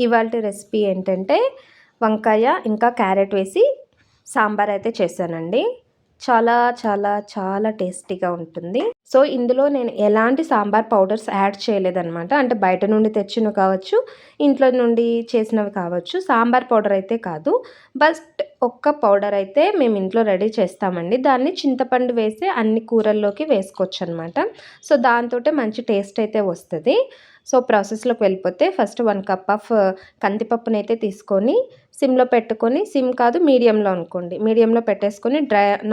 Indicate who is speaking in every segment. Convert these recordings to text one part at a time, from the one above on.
Speaker 1: ఇవాల్టి రెసిపీ ఏంటంటే వంకాయ ఇంకా క్యారెట్ వేసి సాంబార్ అయితే చేశానండి. చాలా చాలా చాలా టేస్టీగా ఉంటుంది. సో ఇందులో నేను ఎలాంటి సాంబార్ పౌడర్స్ యాడ్ చేయలేదనమాట. అంటే బయట నుండి తెచ్చినవి కావచ్చు, ఇంట్లో నుండి చేసినవి కావచ్చు. సాంబార్ పౌడర్ అయితే కాదు. బట్ ఒక్క పౌడర్ అయితే మేము ఇంట్లో రెడీ చేస్తామండి. దాన్ని చింతపండు వేసి అన్ని కూరల్లోకి వేసుకోవచ్చు అనమాట. సో దాంతోటే మంచి టేస్ట్ అయితే వస్తుంది. సో ప్రాసెస్లోకి వెళ్ళిపోతే ఫస్ట్ 1 కప్ ఆఫ్ కందిపప్పునైతే తీసుకొని సిమ్లో పెట్టుకొని, సిమ్ కాదు మీడియంలో అనుకోండి, మీడియంలో పెట్టేసుకొని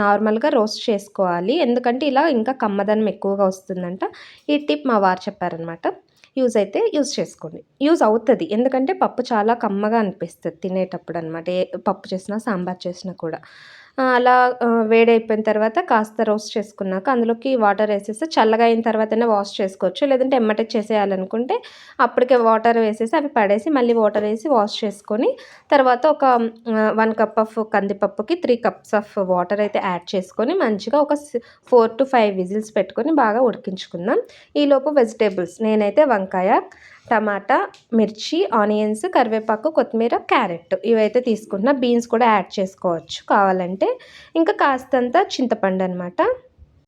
Speaker 1: నార్మల్గా రోస్ట్ చేసుకోవాలి. ఎందుకంటే ఇలా ఇంకా కమ్మదనం ఎక్కువగా వస్తుందంట. ఈ టిప్ మా వారు చెప్పారనమాట. యూజ్ అయితే యూజ్ చేసుకోండి, యూజ్ అవుతుంది. ఎందుకంటే పప్పు చాలా కమ్మగా అనిపిస్తుంది తినేటప్పుడు అనమాట. ఏ పప్పు చేసినా సాంబార్ చేసినా కూడా. అలా వేడైపోయిన తర్వాత కాస్త రోస్ట్ చేసుకున్నాక అందులోకి వాటర్ వేసేసి చల్లగా అయిన తర్వాతనే వాష్ చేసుకోవచ్చు. లేదంటే ఎమ్మటే చేసేయాలనుకుంటే అప్పటికే వాటర్ వేసేసి అవి పడేసి మళ్ళీ వాటర్ వేసి వాష్ చేసుకొని తర్వాత ఒక 1 కప్ ఆఫ్ కందిపప్పుకి 3 కప్స్ ఆఫ్ వాటర్ అయితే యాడ్ చేసుకొని మంచిగా ఒక 4 to 5 విజిల్స్ పెట్టుకొని బాగా ఉడికించుకుందాం. ఈలోపు వెజిటేబుల్స్ నేనైతే వంకాయ, టమాటా, మిర్చి, ఆనియన్స్, కరివేపాకు, కొత్తిమీర, క్యారెట్ ఇవైతే తీసుకుంటున్నా. బీన్స్ కూడా యాడ్ చేసుకోవచ్చు కావాలంటే. ఇంకా కాస్తంత చింతపండు అనమాట.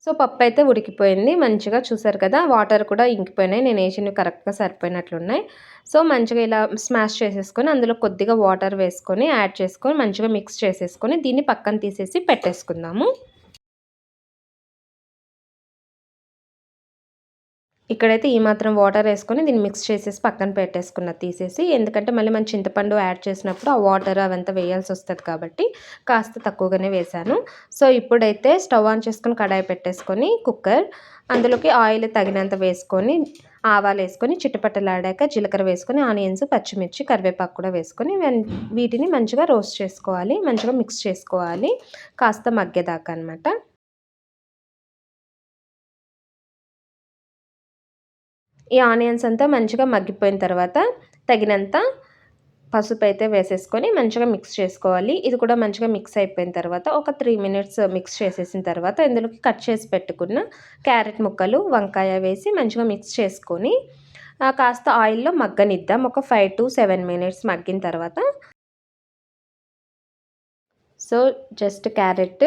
Speaker 1: సో పప్పు అయితే ఉడికిపోయింది మంచిగా. చూసారు కదా, వాటర్ కూడా ఇంకిపోయినాయి. నేను వేసినవి కరెక్ట్గా సరిపోయినట్లున్నాయి. సో మంచిగా ఇలా స్మాష్ చేసేసుకొని అందులో కొద్దిగా వాటర్ వేసుకొని యాడ్ చేసుకొని మంచిగా మిక్స్ చేసేసుకొని దీన్ని పక్కన తీసేసి పెట్టేసుకుందాము. ఇక్కడైతే ఈ మాత్రం వాటర్ వేసుకొని దీన్ని మిక్స్ చేసేసి పక్కన పెట్టేసుకున్న తీసేసి. ఎందుకంటే మళ్ళీ మనం చింతపండు యాడ్ చేసినప్పుడు ఆ వాటర్ అవంతా వేయాల్సి వస్తుంది కాబట్టి కాస్త తక్కువగానే వేశాను. సో ఇప్పుడైతే స్టవ్ ఆన్ చేసుకొని కడాయి పెట్టేసుకొని కుక్కర్ అందులోకి ఆయిల్ తగినంత వేసుకొని ఆవాలు వేసుకొని చిటపటలాడాక జీలకర్ర వేసుకొని ఆనియన్స్, పచ్చిమిర్చి, కరివేపాకు కూడా వేసుకొని వీటిని మంచిగా రోస్ట్ చేసుకోవాలి. మంచిగా మిక్స్ చేసుకోవాలి కాస్త మగ్గేదాకా అనమాట. ఈ ఆనియన్స్ అంతా మంచిగా మగ్గిపోయిన తర్వాత తగినంత పసుపు అయితే వేసేసుకొని మంచిగా మిక్స్ చేసుకోవాలి. ఇది కూడా మంచిగా మిక్స్ అయిపోయిన తర్వాత ఒక 3 మినిట్స్ మిక్స్ చేసేసిన తర్వాత ఇందులోకి కట్ చేసి పెట్టుకున్న క్యారెట్ ముక్కలు, వంకాయ వేసి మంచిగా మిక్స్ చేసుకొని కాస్త ఆయిల్లో మగ్గనిద్దాం. ఒక 5 to 7 మినిట్స్ మగ్గిన తర్వాత సో జస్ట్ క్యారెట్,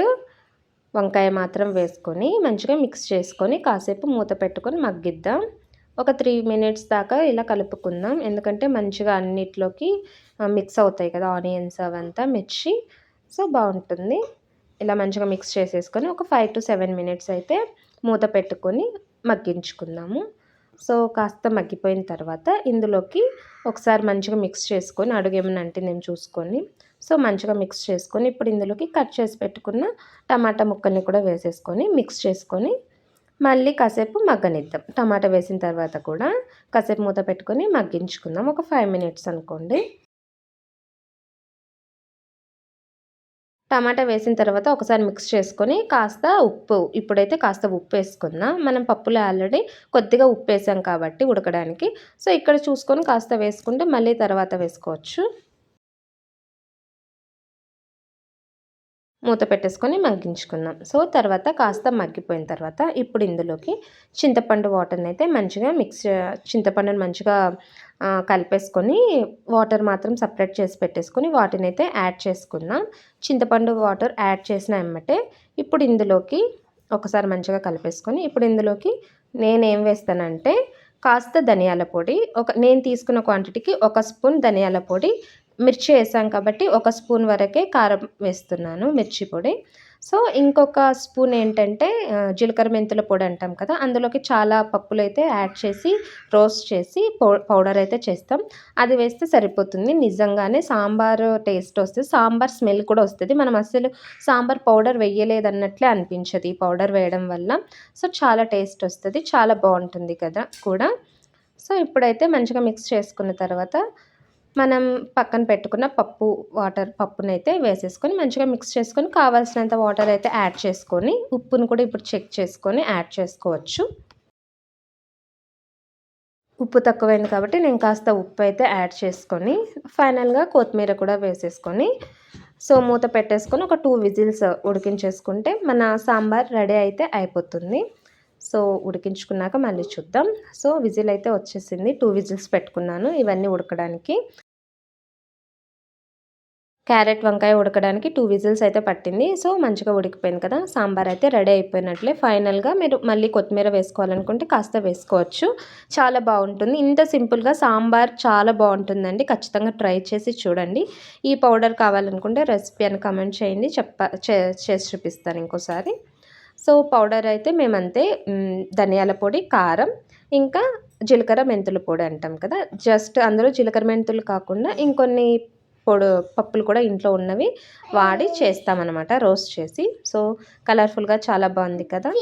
Speaker 1: వంకాయ మాత్రం వేసుకొని మంచిగా మిక్స్ చేసుకొని కాసేపు మూత పెట్టుకొని మగ్గిద్దాం. ఒక 3 మినిట్స్ దాకా ఇలా కలుపుకుందాం. ఎందుకంటే మంచిగా అన్నిట్లోకి మిక్స్ అవుతాయి కదా ఆనియన్స్ అవంతా, మిర్చి. సో బాగుంటుంది. ఇలా మంచిగా మిక్స్ చేసేసుకొని ఒక 5 to 7 మినిట్స్ అయితే మూత పెట్టుకొని మగ్గించుకుందాము. సో కాస్త మగ్గిపోయిన తర్వాత ఇందులోకి ఒకసారి మంచిగా మిక్స్ చేసుకొని అడుగేమన్నా అంటే నేను చూసుకొని సో మంచిగా మిక్స్ చేసుకొని ఇప్పుడు ఇందులోకి కట్ చేసి పెట్టుకున్న టమాటా ముక్కల్ని కూడా వేసేసుకొని మిక్స్ చేసుకొని మళ్ళీ కాసేపు మగ్గనిద్దాం. టమాటా వేసిన తర్వాత కూడా కాసేపు మూత పెట్టుకొని మగ్గించుకుందాం. ఒక 5 మినిట్స్ అనుకోండి. టమాటా వేసిన తర్వాత ఒకసారి మిక్స్ చేసుకొని కాస్త ఉప్పు, ఇప్పుడైతే కాస్త ఉప్పు వేసుకుందాం. మనం పప్పులో ఆల్రెడీ కొద్దిగా ఉప్పు వేసాం కాబట్టి ఉడకడానికి. సో ఇక్కడ చూసుకొని కాస్త వేసుకుంటే మళ్ళీ తర్వాత వేసుకోవచ్చు. మూత పెట్టేసుకొని మగ్గించుకుందాం. సో తర్వాత కాస్త మగ్గిపోయిన తర్వాత ఇప్పుడు ఇందులోకి చింతపండు వాటర్ని అయితే మంచిగా చింతపండుని మంచిగా కలిపేసుకొని వాటర్ మాత్రం సపరేట్ చేసి పెట్టేసుకొని వాటిని అయితే యాడ్ చేసుకుందాం. చింతపండు వాటర్ యాడ్ చేసిన ఎమ్మటే ఇప్పుడు ఇందులోకి ఒకసారి మంచిగా కలిపేసుకొని ఇప్పుడు ఇందులోకి నేనేం వేస్తానంటే కాస్త ధనియాల పొడి, నేను తీసుకున్న క్వాంటిటీకి 1 స్పూన్ ధనియాల పొడి, మిర్చి వేసాం కాబట్టి 1 స్పూన్ వరకే కారం వేస్తున్నాను, మిర్చి పొడి. సో ఇంకొక స్పూన్ ఏంటంటే జీలకర్ర మెంతుల పొడి అంటాం కదా, అందులోకి చాలా పప్పులు అయితే యాడ్ చేసి రోస్ట్ చేసి పౌడర్ అయితే చేస్తాం. అది వేస్తే సరిపోతుంది. నిజంగానే సాంబార్ టేస్ట్ వస్తుంది, సాంబార్ స్మెల్ కూడా వస్తుంది. మనం అసలు సాంబార్ పౌడర్ వేయలేదన్నట్లే అనిపించదు ఈ పౌడర్ వేయడం వల్ల. సో చాలా టేస్ట్ వస్తుంది, చాలా బాగుంటుంది కదా కూడా. సో ఇప్పుడైతే మంచిగా మిక్స్ చేసుకున్న తర్వాత మనం పక్కన పెట్టుకున్న పప్పునైతే వేసేసుకొని మంచిగా మిక్స్ చేసుకొని కావాల్సినంత వాటర్ అయితే యాడ్ చేసుకొని ఉప్పును కూడా ఇప్పుడు చెక్ చేసుకొని యాడ్ చేసుకోవచ్చు. ఉప్పు తక్కువైంది కాబట్టి నేను కాస్త ఉప్పు అయితే యాడ్ చేసుకొని ఫైనల్గా కొత్తిమీర కూడా వేసేసుకొని సో మూత పెట్టేసుకొని ఒక 2 విజిల్స్ ఉడికించేసుకుంటే మన సాంబార్ రెడీ అయితే అయిపోతుంది. సో ఉడికించుకున్నాక మళ్ళీ చూద్దాం. సో విజిల్ అయితే వచ్చేసింది. 2 విజిల్స్ పెట్టుకున్నాను ఇవన్నీ ఉడకడానికి. క్యారెట్ వంకాయ ఉడకడానికి 2 విజిల్స్ అయితే పట్టింది. సో మంచిగా ఉడికిపోయింది కదా, సాంబార్ అయితే రెడీ అయిపోయినట్లే. ఫైనల్గా మీరు మళ్ళీ కొత్తిమీర వేసుకోవాలనుకుంటే కాస్త వేసుకోవచ్చు. చాలా బాగుంటుంది. ఇంత సింపుల్గా సాంబార్ చాలా బాగుంటుందండి. ఖచ్చితంగా ట్రై చేసి చూడండి. ఈ పౌడర్ కావాలనుకుంటే రెసిపీ అని కమెంట్ చేయండి, చేసి చూపిస్తాను ఇంకోసారి. సో పౌడర్ అయితే మేమంతే ధనియాల పొడి, కారం, ఇంకా జీలకర్ర మెంతుల పొడి అంటాం కదా, జస్ట్ అందులో జీలకర్ర మెంతులు కాకుండా ఇంకొన్ని పప్పులు కూడా ఇంట్లో ఉన్నవి వాడి చేస్తామన్నమాట, రోస్ట్ చేసి. సో కలర్ఫుల్గా చాలా బాగుంది కదా.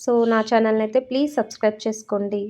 Speaker 1: సో నా ఛానల్ని అయితే ప్లీజ్ సబ్స్క్రైబ్ చేసుకోండి.